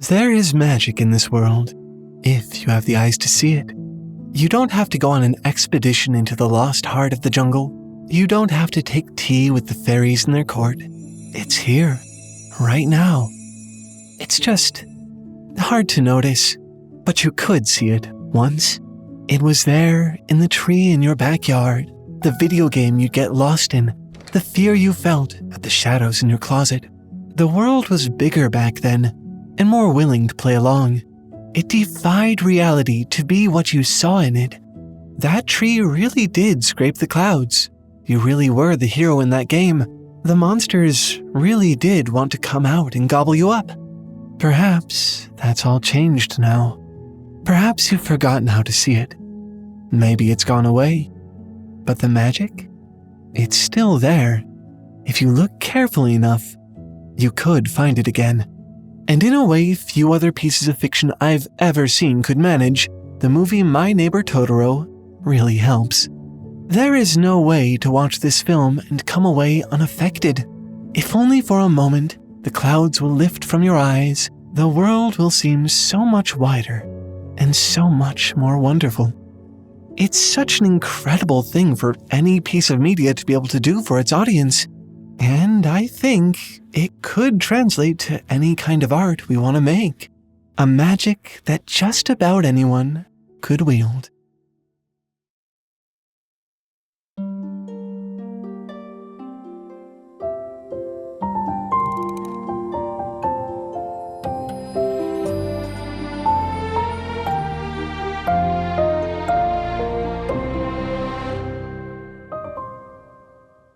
There is magic in this world, if you have the eyes to see it. You don't have to go on an expedition into the lost heart of the jungle. You don't have to take tea with the fairies in their court. It's here, right now. It's just hard to notice, but you could see it once. It was there in the tree in your backyard, the video game you'd get lost in, the fear you felt at the shadows in your closet. The world was bigger back then, and more willing to play along. It defied reality to be what you saw in it. That tree really did scrape the clouds. You really were the hero in that game. The monsters really did want to come out and gobble you up. Perhaps that's all changed now. Perhaps you've forgotten how to see it. Maybe it's gone away. But the magic? It's still there. If you look carefully enough, you could find it again. And in a way few other pieces of fiction I've ever seen could manage, the movie My Neighbor Totoro really helps. There is no way to watch this film and come away unaffected. If only for a moment, the clouds will lift from your eyes, the world will seem so much wider and so much more wonderful. It's such an incredible thing for any piece of media to be able to do for its audience. And I think it could translate to any kind of art we want to make. A magic that just about anyone could wield.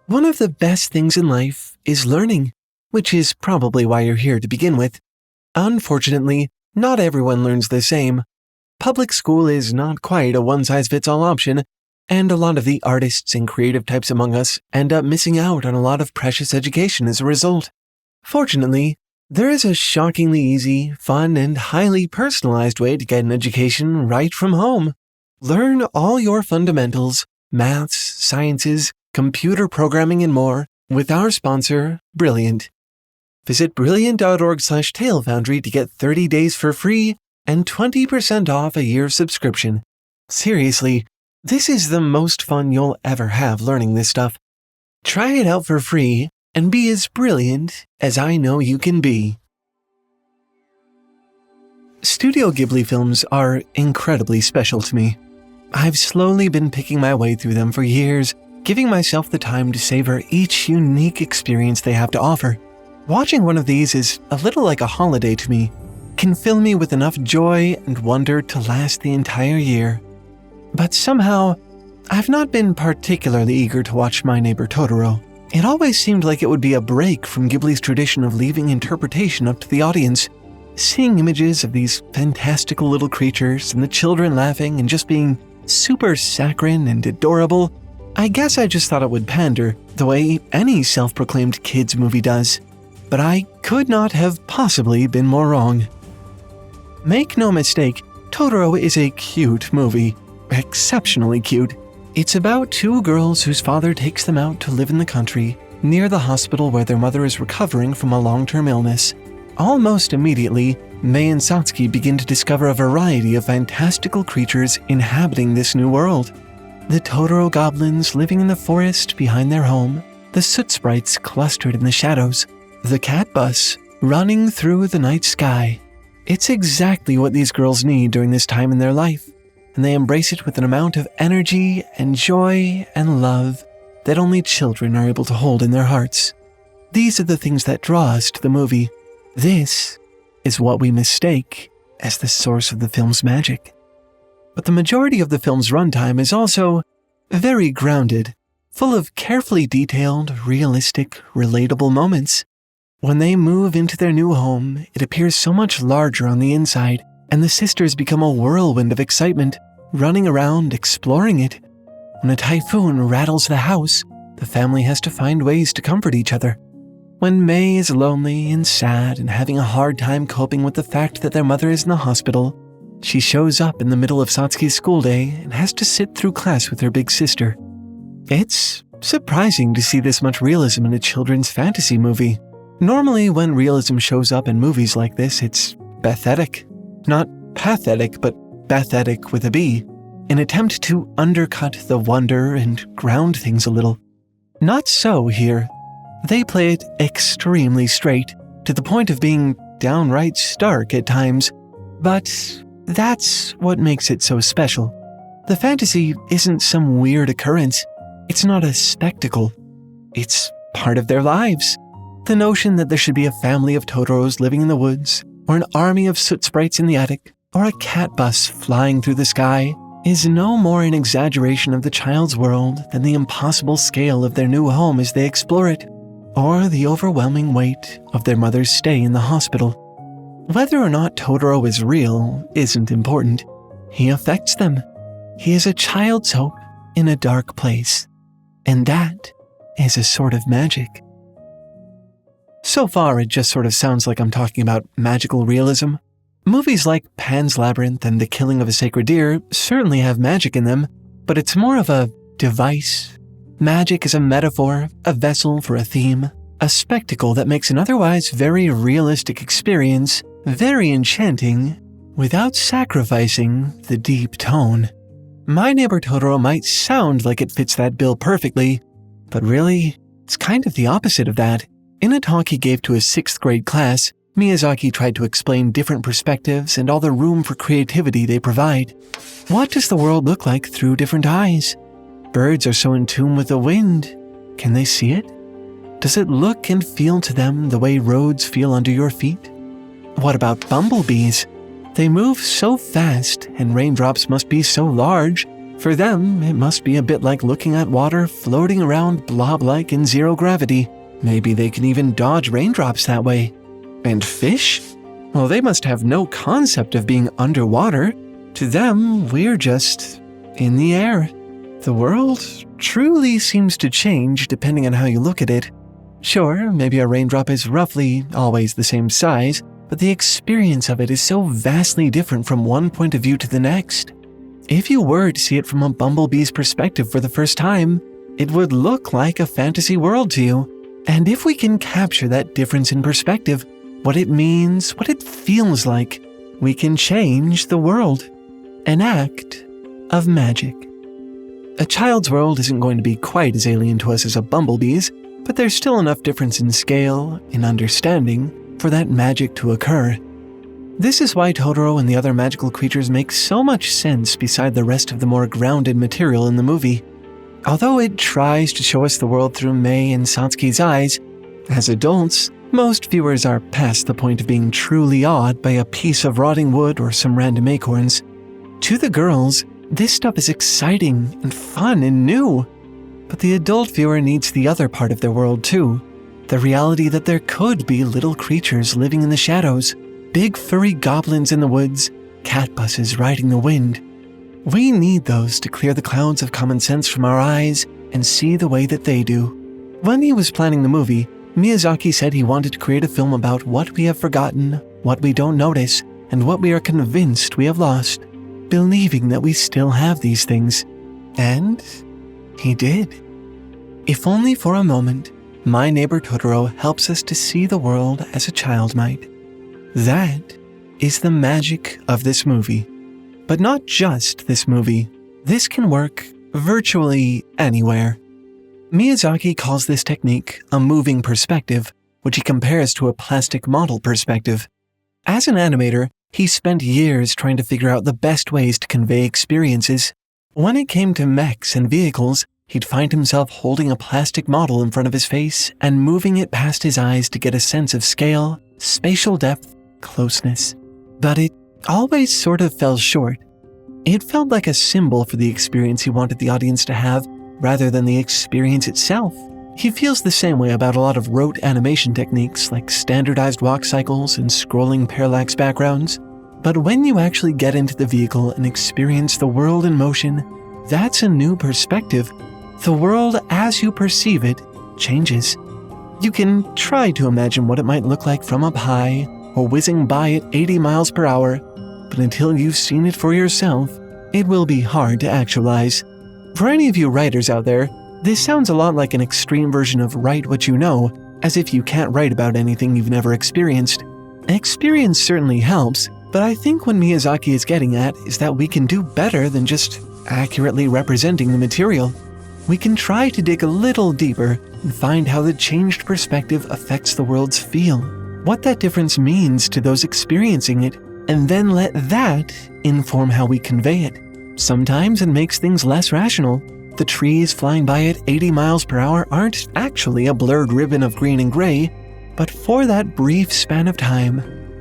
One of the best things in life is learning, which is probably why you're here to begin with. Unfortunately, not everyone learns the same. Public school is not quite a one-size-fits-all option, and a lot of the artists and creative types among us end up missing out on a lot of precious education as a result. Fortunately, there is a shockingly easy, fun, and highly personalized way to get an education right from home. Learn all your fundamentals, maths, sciences, computer programming, and more with our sponsor, Brilliant. Visit brilliant.org/TaleFoundry to get 30 days for free and 20% off a year subscription. Seriously, this is the most fun you'll ever have learning this stuff. Try it out for free and be as brilliant as I know you can be. Studio Ghibli films are incredibly special to me. I've slowly been picking my way through them for years, giving myself the time to savor each unique experience they have to offer. Watching one of these is a little like a holiday to me, can fill me with enough joy and wonder to last the entire year. But somehow, I've not been particularly eager to watch My Neighbor Totoro. It always seemed like it would be a break from Ghibli's tradition of leaving interpretation up to the audience. Seeing images of these fantastical little creatures and the children laughing and just being super saccharine and adorable, I guess I just thought it would pander, the way any self-proclaimed kids movie does. But I could not have possibly been more wrong. Make no mistake, Totoro is a cute movie. Exceptionally cute. It's about two girls whose father takes them out to live in the country, near the hospital where their mother is recovering from a long-term illness. Almost immediately, Mei and Satsuki begin to discover a variety of fantastical creatures inhabiting this new world. The Totoro goblins living in the forest behind their home, the soot sprites clustered in the shadows, the cat bus running through the night sky. It's exactly what these girls need during this time in their life, and they embrace it with an amount of energy and joy and love that only children are able to hold in their hearts. These are the things that draw us to the movie. This is what we mistake as the source of the film's magic. But the majority of the film's runtime is also very grounded, full of carefully detailed, realistic, relatable moments. When they move into their new home, it appears so much larger on the inside, and the sisters become a whirlwind of excitement, running around, exploring it. When a typhoon rattles the house, the family has to find ways to comfort each other. When Mei is lonely and sad and having a hard time coping with the fact that their mother is in the hospital, she shows up in the middle of Satsuki's school day and has to sit through class with her big sister. It's surprising to see this much realism in a children's fantasy movie. Normally, when realism shows up in movies like this, it's pathetic. Not pathetic, but pathetic with a B, an attempt to undercut the wonder and ground things a little. Not so here. They play it extremely straight, to the point of being downright stark at times, but that's what makes it so special. The fantasy isn't some weird occurrence. It's not a spectacle. It's part of their lives. The notion that there should be a family of Totoros living in the woods, or an army of soot sprites in the attic, or a cat bus flying through the sky is no more an exaggeration of the child's world than the impossible scale of their new home as they explore it, or the overwhelming weight of their mother's stay in the hospital. Whether or not Totoro is real isn't important. He affects them. He is a child's hope in a dark place, and that is a sort of magic. So far, it just sort of sounds like I'm talking about magical realism. Movies like Pan's Labyrinth and The Killing of a Sacred Deer certainly have magic in them, but it's more of a device. Magic is a metaphor, a vessel for a theme, a spectacle that makes an otherwise very realistic experience very enchanting without sacrificing the deep tone. My Neighbor Totoro might sound like it fits that bill perfectly, but really, it's kind of the opposite of that. In a talk he gave to his 6th grade class, Miyazaki tried to explain different perspectives and all the room for creativity they provide. What does the world look like through different eyes? Birds are so in tune with the wind. Can they see it? Does it look and feel to them the way roads feel under your feet? What about bumblebees? They move so fast, and raindrops must be so large. For them, it must be a bit like looking at water floating around blob-like in zero gravity. Maybe they can even dodge raindrops that way. And fish? Well, they must have no concept of being underwater. To them, we're just in the air. The world truly seems to change depending on how you look at it. Sure, maybe a raindrop is roughly always the same size, but the experience of it is so vastly different from one point of view to the next. If you were to see it from a bumblebee's perspective for the first time, it would look like a fantasy world to you. And if we can capture that difference in perspective, what it means, what it feels like, we can change the world. An act of magic. A child's world isn't going to be quite as alien to us as a bumblebee's, but there's still enough difference in scale, in understanding, for that magic to occur. This is why Totoro and the other magical creatures make so much sense beside the rest of the more grounded material in the movie. Although it tries to show us the world through Mei and Satsuki's eyes, as adults, most viewers are past the point of being truly awed by a piece of rotting wood or some random acorns. To the girls, this stuff is exciting and fun and new. But the adult viewer needs the other part of their world too. The reality that there could be little creatures living in the shadows, big furry goblins in the woods, cat buses riding the wind. We need those to clear the clouds of common sense from our eyes and see the way that they do. When he was planning the movie, Miyazaki said he wanted to create a film about what we have forgotten, what we don't notice, and what we are convinced we have lost, believing that we still have these things. And he did. If only for a moment, My Neighbor Totoro helps us to see the world as a child might. That is the magic of this movie. But not just this movie. This can work virtually anywhere. Miyazaki calls this technique a moving perspective, which he compares to a plastic model perspective. As an animator, he spent years trying to figure out the best ways to convey experiences. When it came to mechs and vehicles, he'd find himself holding a plastic model in front of his face and moving it past his eyes to get a sense of scale, spatial depth, closeness. But it always sort of fell short. It felt like a symbol for the experience he wanted the audience to have, rather than the experience itself. He feels the same way about a lot of rote animation techniques like standardized walk cycles and scrolling parallax backgrounds. But when you actually get into the vehicle and experience the world in motion, that's a new perspective. The world as you perceive it changes. You can try to imagine what it might look like from up high or whizzing by at 80 miles per hour, but until you've seen it for yourself, it will be hard to actualize. For any of you writers out there, this sounds a lot like an extreme version of write what you know, as if you can't write about anything you've never experienced. Experience certainly helps, but I think what Miyazaki is getting at is that we can do better than just accurately representing the material. We can try to dig a little deeper and find how the changed perspective affects the world's feel, what that difference means to those experiencing it, and then let that inform how we convey it. Sometimes it makes things less rational. The trees flying by at 80 miles per hour aren't actually a blurred ribbon of green and gray, but for that brief span of time,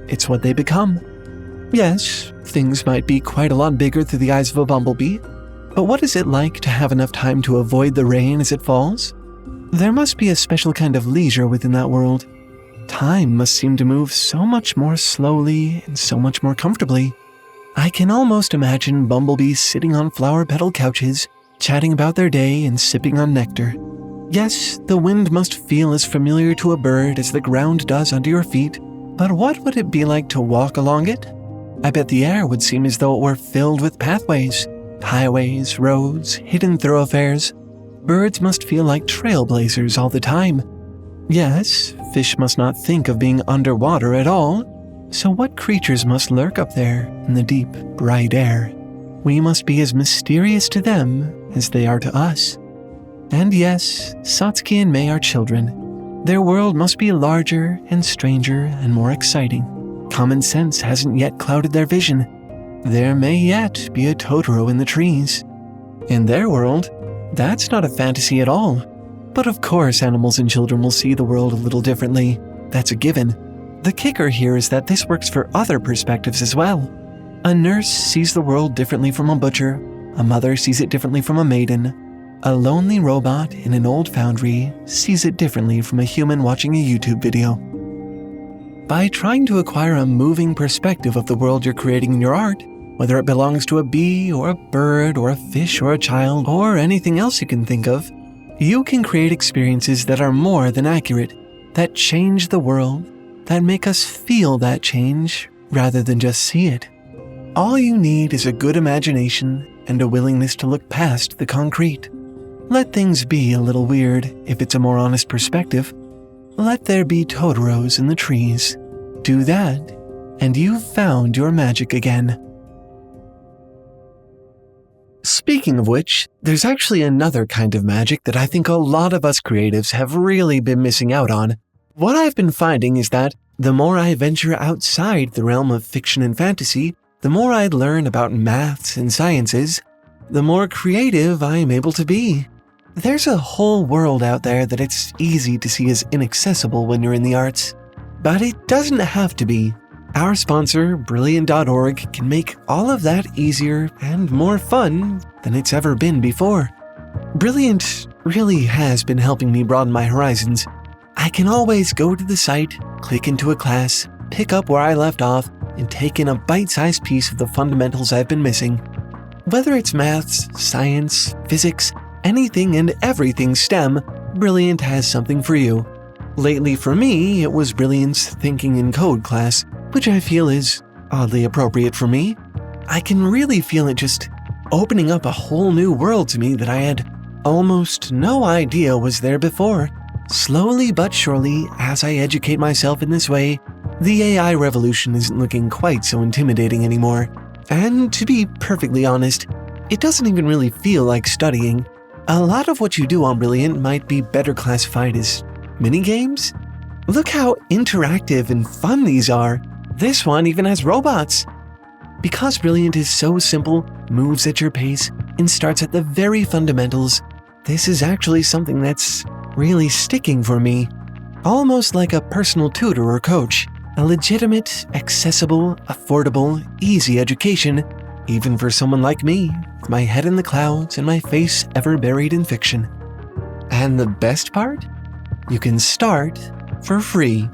it's what they become. Yes, things might be quite a lot bigger through the eyes of a bumblebee, but what is it like to have enough time to avoid the rain as it falls? There must be a special kind of leisure within that world. Time must seem to move so much more slowly and so much more comfortably. I can almost imagine bumblebees sitting on flower petal couches, chatting about their day and sipping on nectar. Yes, the wind must feel as familiar to a bird as the ground does under your feet, but what would it be like to walk along it? I bet the air would seem as though it were filled with pathways, highways, roads, hidden thoroughfares. Birds must feel like trailblazers all the time. Yes, fish must not think of being underwater at all. So what creatures must lurk up there in the deep, bright air? We must be as mysterious to them as they are to us. And yes, Satsuki and Mei are children. Their world must be larger and stranger and more exciting. Common sense hasn't yet clouded their vision. There may yet be a Totoro in the trees. In their world, that's not a fantasy at all. But of course, animals and children will see the world a little differently. That's a given. The kicker here is that this works for other perspectives as well. A nurse sees the world differently from a butcher. A mother sees it differently from a maiden. A lonely robot in an old foundry sees it differently from a human watching a YouTube video. By trying to acquire a moving perspective of the world you're creating in your art, whether it belongs to a bee or a bird or a fish or a child or anything else you can think of, you can create experiences that are more than accurate, that change the world, that make us feel that change rather than just see it. All you need is a good imagination and a willingness to look past the concrete. Let things be a little weird if it's a more honest perspective. Let there be Totoros in the trees. Do that, and you've found your magic again. Speaking of which, there's actually another kind of magic that I think a lot of us creatives have really been missing out on. What I've been finding is that the more I venture outside the realm of fiction and fantasy, the more I learn about maths and sciences, the more creative I am able to be. There's a whole world out there that it's easy to see as inaccessible when you're in the arts. But it doesn't have to be. Our sponsor, Brilliant.org, can make all of that easier and more fun than it's ever been before. Brilliant really has been helping me broaden my horizons. I can always go to the site, click into a class, pick up where I left off, and take in a bite-sized piece of the fundamentals I've been missing. Whether it's maths, science, physics, anything and everything STEM, Brilliant has something for you. Lately for me, it was Brilliant's Thinking in Code class, which I feel is oddly appropriate for me. I can really feel it just opening up a whole new world to me that I had almost no idea was there before. Slowly but surely, as I educate myself in this way, the AI revolution isn't looking quite so intimidating anymore. And to be perfectly honest, it doesn't even really feel like studying. A lot of what you do on Brilliant might be better classified as minigames. Look how interactive and fun these are. This one even has robots. Because Brilliant is so simple, moves at your pace, and starts at the very fundamentals, this is actually something that's really sticking for me. Almost like a personal tutor or coach. A legitimate, accessible, affordable, easy education, even for someone like me, with my head in the clouds and my face ever buried in fiction. And the best part? You can start for free.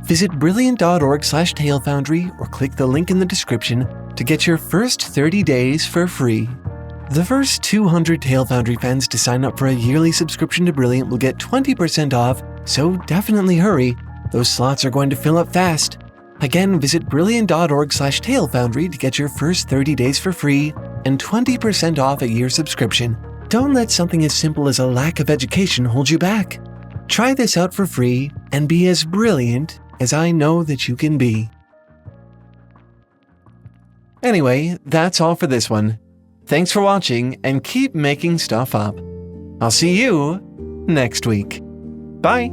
Visit brilliant.org/TaleFoundry or click the link in the description to get your first 30 days for free. The first 200 Tale Foundry fans to sign up for a yearly subscription to Brilliant will get 20% off, so definitely hurry. Those slots are going to fill up fast. Again, visit brilliant.org/TaleFoundry to get your first 30 days for free and 20% off a year subscription. Don't let something as simple as a lack of education hold you back. Try this out for free and be as brilliant as I know that you can be. Anyway, that's all for this one. Thanks for watching and keep making stuff up. I'll see you next week. Bye!